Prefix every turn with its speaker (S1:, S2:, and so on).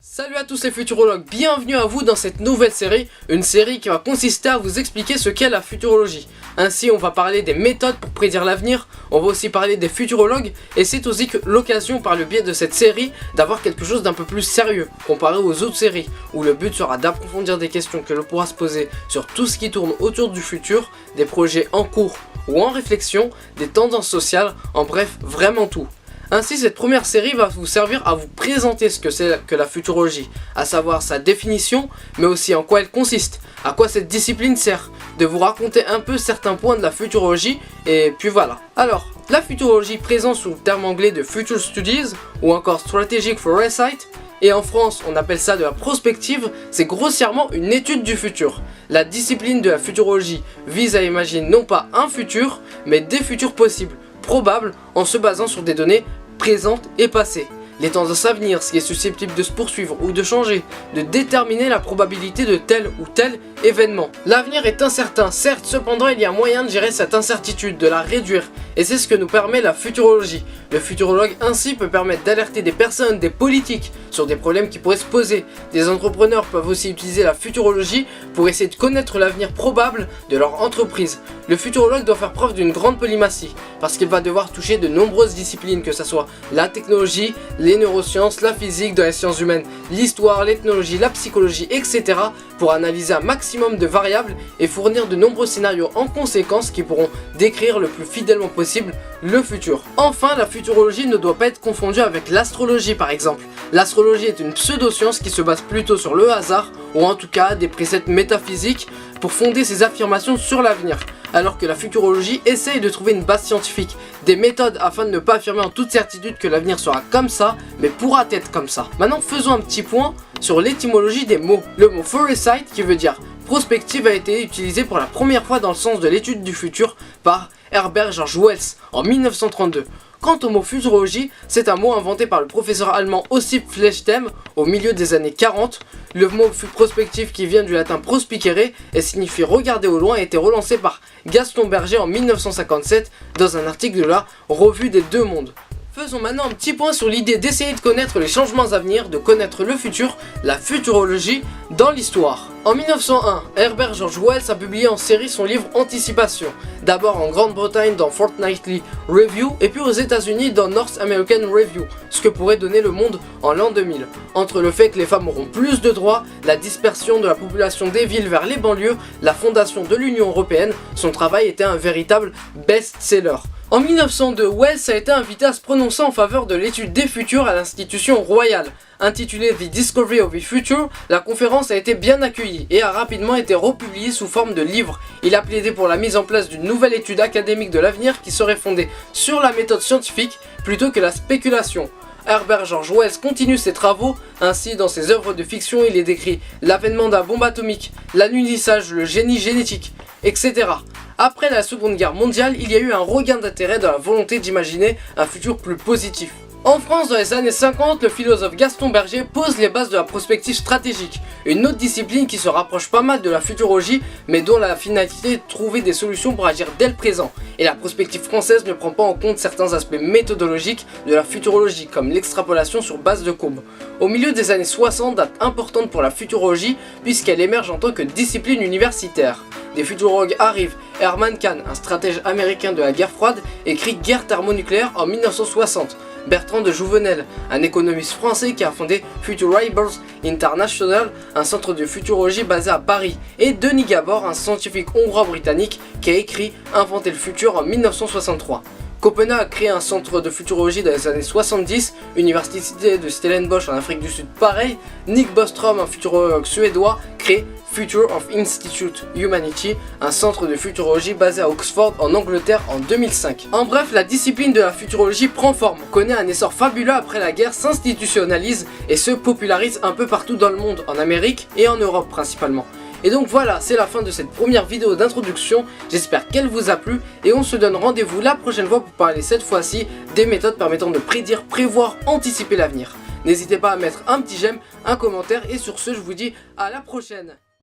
S1: Salut à tous les futurologues, bienvenue à vous dans cette nouvelle série, une série qui va consister à vous expliquer ce qu'est la futurologie. Ainsi on va parler des méthodes pour prédire l'avenir, on va aussi parler des futurologues, et c'est aussi l'occasion par le biais de cette série d'avoir quelque chose d'un peu plus sérieux, comparé aux autres séries, où le but sera d'approfondir des questions que l'on pourra se poser sur tout ce qui tourne autour du futur, des projets en cours ou en réflexion, des tendances sociales, en bref, vraiment tout. Ainsi, cette première série va vous servir à vous présenter ce que c'est que la futurologie, à savoir sa définition, mais aussi en quoi elle consiste, à quoi cette discipline sert, de vous raconter un peu certains points de la futurologie, et puis voilà. Alors, la futurologie présente sous le terme anglais de Future Studies, ou encore Strategic Foresight, et en France on appelle ça de la prospective, c'est grossièrement une étude du futur. La discipline de la futurologie vise à imaginer non pas un futur, mais des futurs possibles, probables, en se basant sur des données présentes et passées. Les tendances à venir, ce qui est susceptible de se poursuivre ou de changer, de déterminer la probabilité de tel ou tel événement. L'avenir est incertain, certes, cependant il y a moyen de gérer cette incertitude, de la réduire, et c'est ce que nous permet la futurologie. Le futurologue ainsi peut permettre d'alerter des personnes, des politiques, sur des problèmes qui pourraient se poser. Des entrepreneurs peuvent aussi utiliser la futurologie pour essayer de connaître l'avenir probable de leur entreprise. Le futurologue doit faire preuve d'une grande polymathie, parce qu'il va devoir toucher de nombreuses disciplines, que ce soit la technologie, les neurosciences, la physique, dans les sciences humaines, l'histoire, l'ethnologie, la psychologie, etc. pour analyser un maximum de variables et fournir de nombreux scénarios en conséquence qui pourront décrire le plus fidèlement possible le futur. Enfin, la futurologie ne doit pas être confondue avec l'astrologie par exemple. L'astrologie est une pseudo-science qui se base plutôt sur le hasard, ou en tout cas des préceptes métaphysiques pour fonder ses affirmations sur l'avenir, alors que la futurologie essaye de trouver une base scientifique, des méthodes afin de ne pas affirmer en toute certitude que l'avenir sera comme ça, mais pourra être comme ça. Maintenant faisons un petit point sur l'étymologie des mots. Le mot foresight, qui veut dire prospective, a été utilisé pour la première fois dans le sens de l'étude du futur par Herbert George Wells en 1932. Quant au mot futurologie, c'est un mot inventé par le professeur allemand Ossip Flechtem au milieu des années 40. Le mot prospectif, qui vient du latin prospicere et signifie regarder au loin, a été relancé par Gaston Berger en 1957 dans un article de la Revue des Deux Mondes. Faisons maintenant un petit point sur l'idée d'essayer de connaître les changements à venir, de connaître le futur, la futurologie dans l'histoire. En 1901, Herbert George Wells a publié en série son livre Anticipation, d'abord en Grande-Bretagne dans Fortnightly Review et puis aux États-Unis dans North American Review, ce que pourrait donner le monde en l'an 2000. Entre le fait que les femmes auront plus de droits, la dispersion de la population des villes vers les banlieues, la fondation de l'Union Européenne, son travail était un véritable best-seller. En 1902, Wells a été invité à se prononcer en faveur de l'étude des futurs à l'institution royale. Intitulée The Discovery of the Future, la conférence a été bien accueillie et a rapidement été republiée sous forme de livre. Il a plaidé pour la mise en place d'une nouvelle étude académique de l'avenir qui serait fondée sur la méthode scientifique plutôt que la spéculation. Herbert George Wells continue ses travaux, ainsi dans ses œuvres de fiction il est décrit l'avènement d'un bombe atomique, l'alunissage, le génie génétique, etc. Après la Seconde Guerre mondiale, il y a eu un regain d'intérêt dans la volonté d'imaginer un futur plus positif. En France, dans les années 50, le philosophe Gaston Berger pose les bases de la prospective stratégique, une autre discipline qui se rapproche pas mal de la futurologie, mais dont la finalité est de trouver des solutions pour agir dès le présent. Et la prospective française ne prend pas en compte certains aspects méthodologiques de la futurologie, comme l'extrapolation sur base de courbes. Au milieu des années 60, date importante pour la futurologie, puisqu'elle émerge en tant que discipline universitaire. Des futurologues arrivent. Herman Kahn, un stratège américain de la guerre froide, écrit Guerre thermonucléaire en 1960. Bertrand de Jouvenel, un économiste français qui a fondé Futuribles International, un centre de futurologie basé à Paris, et Denis Gabor, un scientifique hongrois-britannique qui a écrit Inventer le futur en 1963. Copenhague a créé un centre de futurologie dans les années 70, Université de Stellenbosch en Afrique du Sud pareil, Nick Bostrom, un futurologue suédois, crée Future of Institute Humanity, un centre de futurologie basé à Oxford en Angleterre en 2005. En bref, la discipline de la futurologie prend forme, connaît un essor fabuleux après la guerre, s'institutionnalise et se popularise un peu partout dans le monde, en Amérique et en Europe principalement. Et donc voilà, c'est la fin de cette première vidéo d'introduction, j'espère qu'elle vous a plu et on se donne rendez-vous la prochaine fois pour parler cette fois-ci des méthodes permettant de prédire, prévoir, anticiper l'avenir. N'hésitez pas à mettre un petit j'aime, un commentaire et sur ce je vous dis à la prochaine.